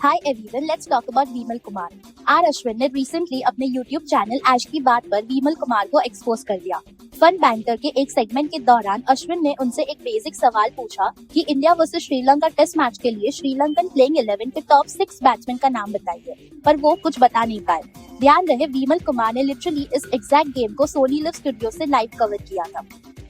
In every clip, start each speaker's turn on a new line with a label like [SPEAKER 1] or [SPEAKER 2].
[SPEAKER 1] Hi everyone, let's talk about Vimal Kumar. R Ashwin ने recently अपने YouTube channel ऐश की बात पर विमल कुमार को एक्सपोज कर दिया। फन बैंटर के एक सेगमेंट के दौरान अश्विन ने उनसे एक बेसिक सवाल पूछा कि India versus Sri Lanka test match के लिए श्रीलंकन प्लेइंग 11 के टॉप 6 बैट्समैन का नाम बताइए, पर वो कुछ बता नहीं पाए। ध्यान रहे, विमल कुमार ने लिटरली इस एग्जैक्ट गेम को सोनी लिव स्टूडियो से लाइव कवर किया था।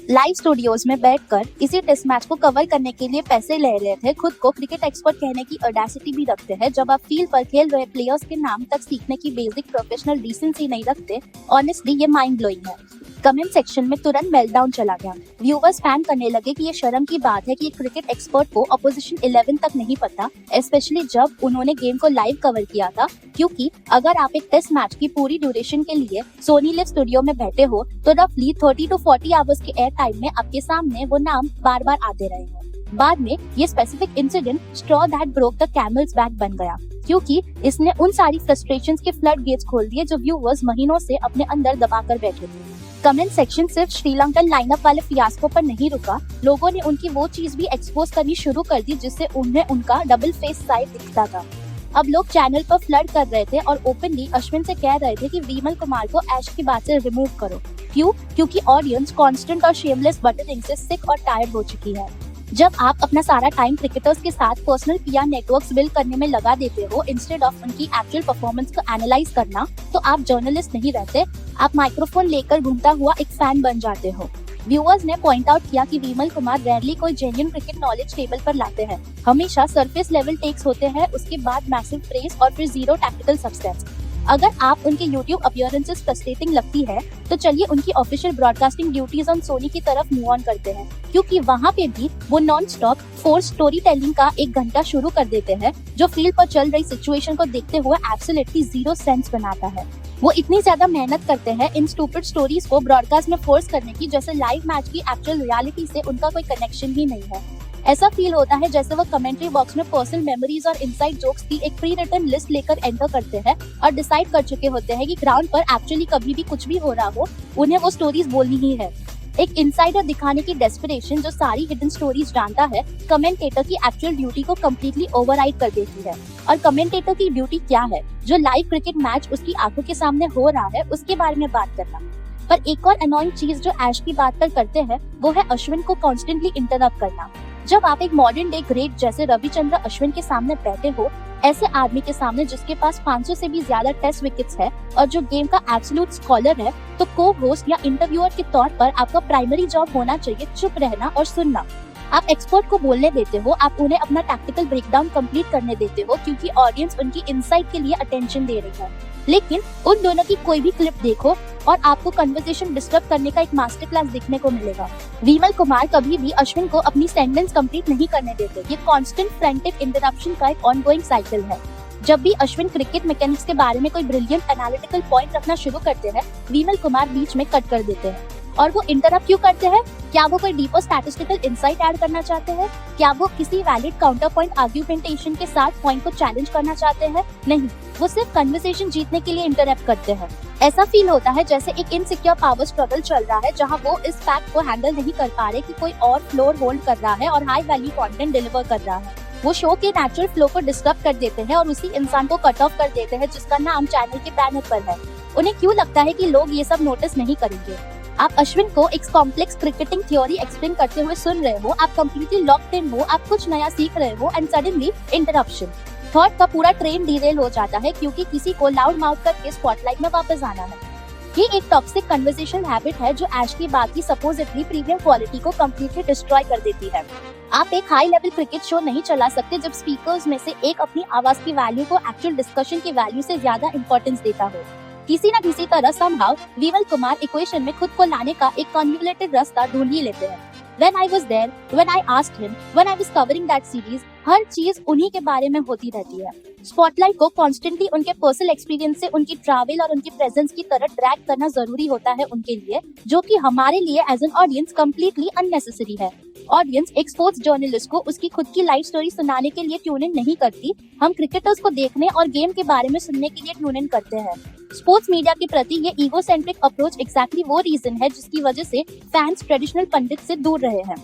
[SPEAKER 1] लाइव स्टूडियोज में बैठकर इसी टेस्ट मैच को कवर करने के लिए पैसे ले रहे थे। खुद को क्रिकेट एक्सपर्ट कहने की ऑडेसिटी भी रखते हैं जब आप फील्ड पर खेल रहे प्लेयर्स के नाम तक सीखने की बेसिक प्रोफेशनल डिसेंसी नहीं रखते। ऑनेस्टली ये माइंड ब्लोइंग है। कमेंट सेक्शन में तुरंत मेल्टडाउन चला गया। व्यूवर्स स्पैम करने लगे कि ये शर्म की बात है कि एक क्रिकेट एक्सपर्ट को अपोजिशन 11 तक नहीं पता, स्पेशली जब उन्होंने गेम को लाइव कवर किया था। क्योंकि अगर आप एक टेस्ट मैच की पूरी ड्यूरेशन के लिए सोनी लिव स्टूडियो में बैठे हो तो रफली 30 to 40 आवर्स के एयर टाइम में आपके सामने वो नाम बार बार आते रहे हैं। बाद में ये specific incident straw that broke the camel's back बन गया, क्योंकि इसने उन सारी फ्रस्ट्रेशंस के फ्लड गेट्स खोल दिए जो व्यूवर्स महीनों से अपने अंदर दबाकर बैठे थे। कमेंट सेक्शन सिर्फ श्रीलंकन लाइनअप वाले फियास्को पर नहीं रुका। लोगों ने उनकी वो चीज भी एक्सपोज करनी शुरू कर दी जिससे उन्हें उनका डबल फेस साइड दिखता था। अब लोग चैनल पर फ्लड कर रहे थे और ओपनली अश्विन से कह रहे थे कि विमल कुमार को ऐश की बात से रिमूव करो। क्यों? क्योंकि ऑडियंस कांस्टेंट और शेमलेस बटरिंग से सिक और टायर्ड हो चुकी है। जब आप अपना सारा टाइम क्रिकेटर्स के साथ पर्सनल पीआर नेटवर्क्स बिल्ड करने में लगा देते हो इंस्टेड ऑफ उनकी एक्चुअल परफॉर्मेंस को एनालाइज करना, तो आप जर्नलिस्ट नहीं रहते, आप माइक्रोफोन लेकर घूमता हुआ एक फैन बन जाते हो। व्यूअर्स ने पॉइंट आउट किया कि विमल कुमार रेयरली कोई जेन्युइन क्रिकेट नॉलेज टेबल पर लाते हैं। हमेशा सरफेस लेवल टेक्स होते हैं, उसके बाद मैसिव प्रेस और फिर जीरो टैक्टिकल सब्सटेंस। अगर आप उनके YouTube अपीयरेंसेस फ्रस्ट्रेटिंग लगती है तो चलिए उनकी official broadcasting duties on Sony की तरफ मूव ऑन करते हैं, क्योंकि वहाँ पे भी वो non stop force story telling का 1 घंटा शुरू कर देते हैं जो फील्ड पर चल रही सिचुएशन को देखते हुए एब्सोल्युटली जीरो सेंस बनाता है। वो इतनी ज्यादा मेहनत करते हैं इन स्टूपिड स्टोरीज को ब्रॉडकास्ट में फोर्स करने की, जैसे लाइव मैच की एक्चुअल रियलिटी से उनका कोई कनेक्शन ही नहीं है। ऐसा फील होता है जैसे वो कमेंट्री बॉक्स में पर्सनल मेमोरीज और इनसाइड जोक्स की एक प्री रिटन लिस्ट लेकर एंटर करते हैं और डिसाइड कर चुके होते हैं कि ग्राउंड पर एक्चुअली कभी भी कुछ भी हो रहा हो, उन्हें वो स्टोरीज बोलनी ही है। एक इनसाइडर दिखाने की डेस्परेशन जो सारी हिडन स्टोरीज जानता है, कमेंटेटर की एक्चुअल ड्यूटी को कम्प्लीटली ओवरराइड कर देती है। और कमेंटेटर की ड्यूटी क्या है? जो लाइव क्रिकेट मैच उसकी आंखों के सामने हो रहा है उसके बारे में बात करना। पर एक और अनोइंग चीज जो ऐश की बात पर करते हैं वो है अश्विन को कॉन्स्टेंटली इंटरप्ट करना। जब आप एक मॉडर्न डे ग्रेट जैसे रविचंद्र अश्विन के सामने बैठे हो, ऐसे आदमी के सामने जिसके पास 500 से भी ज्यादा टेस्ट विकेट्स है और जो गेम का एब्सोल्यूट स्कॉलर है, तो को होस्ट या इंटरव्यूअर के तौर पर आपका प्राइमरी जॉब होना चाहिए चुप रहना और सुनना। आप एक्सपर्ट को बोलने देते हो, आप उन्हें अपना टैक्टिकल ब्रेकडाउन कंप्लीट करने देते हो क्योंकि ऑडियंस उनकी इनसाइट के लिए अटेंशन दे रही है। लेकिन उन दोनों की कोई भी क्लिप देखो और आपको कन्वर्सेशन डिस्टर्ब करने का एक मास्टर क्लास देखने को मिलेगा। विमल कुमार कभी भी अश्विन को अपनी सेंटेंस कंप्लीट नहीं करने देते। ये कांस्टेंट फ्रंटेड इंटरप्शन का एक ऑनगोइंग साइकिल है। जब भी अश्विन क्रिकेट मैकेनिक्स के बारे में कोई ब्रिलियंट एनालिटिकल पॉइंट रखना शुरू करते हैं, विमल कुमार बीच में कट कर देते हैं। और वो इंटरप्ट क्यों करते हैं? क्या वो कोई डीपर स्टैटिस्टिकल इंसाइट ऐड करना चाहते हैं? क्या वो किसी वैलिड काउंटर पॉइंट आर्ग्यूमेंटेशन के साथ पॉइंट को चैलेंज करना चाहते हैं? नहीं, वो सिर्फ कन्वर्सेशन जीतने के लिए इंटरप्ट करते हैं। ऐसा फील होता है जैसे एक इनसिक्योर पावर स्ट्रगल चल रहा है जहां वो इस फैक्ट को हैंडल नहीं कर पा रहे कि कोई और फ्लोर होल्ड कर रहा है और हाई वैल्यू कंटेंट डिलीवर कर रहा है। वो शो के नेचुरल फ्लो को डिस्टर्ब कर देते हैं और उसी इंसान को कट ऑफ कर देते हैं जिसका नाम चैनल के बैनर पर है। उन्हें क्यों लगता है कि लोग ये सब नोटिस नहीं करेंगे? आप अश्विन को एक कॉम्प्लेक्स क्रिकेटिंग थ्योरी एक्सप्लेन करते हुए सुन रहे हो, आप कंप्लीटली लॉक्ड इन हो, आप कुछ नया सीख रहे हो एंड सडनली इंटरप्शन। थॉट का पूरा ट्रेन डिरेल हो जाता है क्योंकि किसी को लाउड माउथ करके स्पॉटलाइट में वापस आना है। ये एक टॉक्सिक कन्वर्सेशन हैबिट है जो ऐश की बात की सपोजिटली प्रीमियम क्वालिटी को कंप्लीटली डिस्ट्रॉय कर देती है। आप एक हाई लेवल क्रिकेट शो नहीं चला सकते जब स्पीकर्स में से एक अपनी आवाज की वैल्यू को एक्चुअल डिस्कशन की वैल्यू से ज्यादा इंपॉर्टेंस देता हो। किसी न किसी तरह समहाउ विमल कुमार इक्वेशन में खुद को लाने का एक कन्वोल्यूटेड रास्ता ढूंढ ही लेते हैं। When I was there, when I asked him, when I was covering that series, हर चीज उन्हीं के बारे में होती रहती है। स्पॉटलाइट को कॉन्स्टेंटली उनके पर्सनल एक्सपीरियंस से उनकी ट्रैवल और उनकी प्रेजेंस की तरह ड्रैग करना जरूरी होता है उनके लिए, जो कि हमारे लिए as an audience completely unnecessary है। ऑडियंस एक स्पोर्ट्स जर्नलिस्ट को उसकी खुद की लाइफ स्टोरी सुनाने के लिए ट्यून इन नहीं करती। हम क्रिकेटर्स को देखने और गेम के बारे में सुनने के लिए ट्यून इन करते हैं। स्पोर्ट्स मीडिया के प्रति ये ईगोसेंट्रिक अप्रोच एग्जैक्टली वो रीजन है जिसकी वजह से फैंस ट्रेडिशनल पंडित से दूर रहे हैं।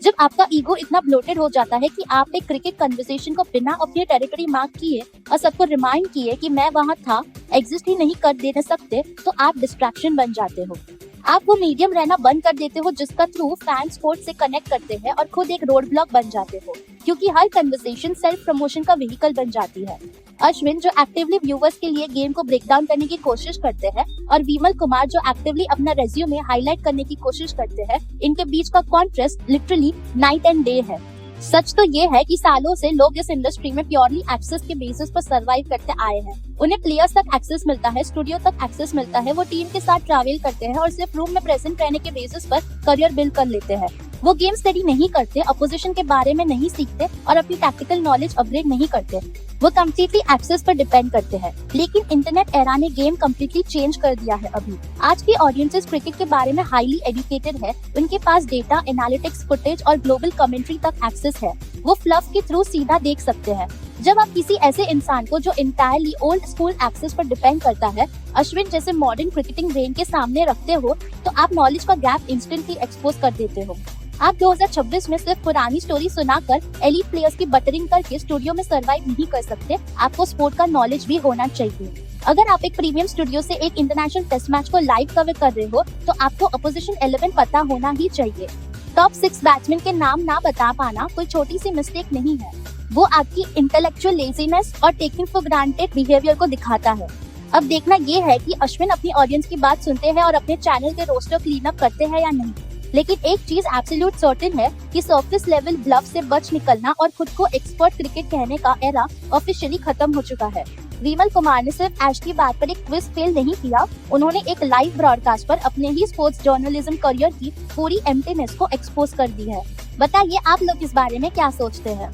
[SPEAKER 1] जब आपका ईगो इतना ब्लोटेड हो जाता है कि आप एक क्रिकेट कन्वर्सेशन को बिना अपनी टेरिटरी मार्क किए और सबको रिमाइंड किए कि मैं वहां था एग्जिस्ट ही नहीं कर देने सकते, तो आप डिस्ट्रैक्शन बन जाते हो। आप वो मीडियम रहना बंद कर देते हो जिसका थ्रू फैन स्पोर्ट से कनेक्ट करते हैं और खुद एक रोड ब्लॉक बन जाते हो, क्योंकि हर कन्वर्सेशन सेल्फ प्रमोशन का व्हीकल बन जाती है। अश्विन जो एक्टिवली व्यूवर्स के लिए गेम को ब्रेक डाउन करने की कोशिश करते हैं और विमल कुमार जो एक्टिवली अपना रेज्यूमे हाईलाइट करने की कोशिश करते हैं, इनके बीच का contrast literally night and day है। सच तो ये है कि सालों से लोग इस इंडस्ट्री में प्योरली एक्सेस के बेसिस पर सरवाइव करते आए हैं। उन्हें प्लेयर्स तक एक्सेस मिलता है, स्टूडियो तक एक्सेस मिलता है, वो टीम के साथ ट्रैवल करते हैं और सिर्फ रूम में प्रेजेंट रहने के बेसिस पर करियर बिल्ड कर लेते हैं। वो गेम स्टडी नहीं करते, अपोजिशन के बारे में नहीं सीखते और अपनी टैक्टिकल नॉलेज अपग्रेड नहीं करते। वो कम्प्लीटली एक्सेस पर डिपेंड करते हैं। लेकिन इंटरनेट एरा ने गेम कम्प्लीटली चेंज कर दिया है। अभी आज की ऑडियंसेस क्रिकेट के बारे में हाईली एजुकेटेड है, उनके पास डेटा, एनालिटिक्स, फुटेज और ग्लोबल कमेंट्री तक एक्सेस है। वो फ्लफ के थ्रू सीधा देख सकते हैं। जब आप किसी ऐसे इंसान को जो इंटायरली ओल्ड स्कूल एक्सेस पर डिपेंड करता है, अश्विन जैसे मॉडर्न क्रिकेटिंग ब्रेन के सामने रखते हो, तो आप नॉलेज का गैप इंस्टेंटली एक्सपोज कर देते हो। आप 2026 में सिर्फ पुरानी स्टोरी सुनाकर एलीट प्लेयर्स की बटरिंग करके स्टूडियो में सरवाइव नहीं कर सकते। आपको स्पोर्ट का नॉलेज भी होना चाहिए। अगर आप एक प्रीमियम स्टूडियो से एक इंटरनेशनल टेस्ट मैच को लाइव कवर कर रहे हो, तो आपको अपोजिशन 11 पता होना ही चाहिए। टॉप 6 बैट्समैन के नाम ना बता पाना कोई छोटी सी मिस्टेक नहीं है, वो आपकी इंटेलेक्चुअल लेजीनेस और टेकिंग फॉर ग्रांटेड बिहेवियर को दिखाता है। अब देखना ये है कि अश्विन अपनी ऑडियंस की बात सुनते हैं और अपने चैनल के रोस्टर क्लीन अप करते हैं या नहीं। लेकिन एक चीज एब्सोल्यूट सर्टेन है कि सरफेस लेवल ब्लफ से बच निकलना और खुद को एक्सपर्ट क्रिकेट कहने का एरा ऑफिशियली खत्म हो चुका है। विमल कुमार ने सिर्फ ऐश की बात पर एक क्विज फेल नहीं किया, उन्होंने एक लाइव ब्रॉडकास्ट पर अपने ही स्पोर्ट्स जर्नलिज्म करियर की पूरी एम्प्टीनेस को एक्सपोज कर दी है। बताइए आप लोग इस बारे में क्या सोचते हैं।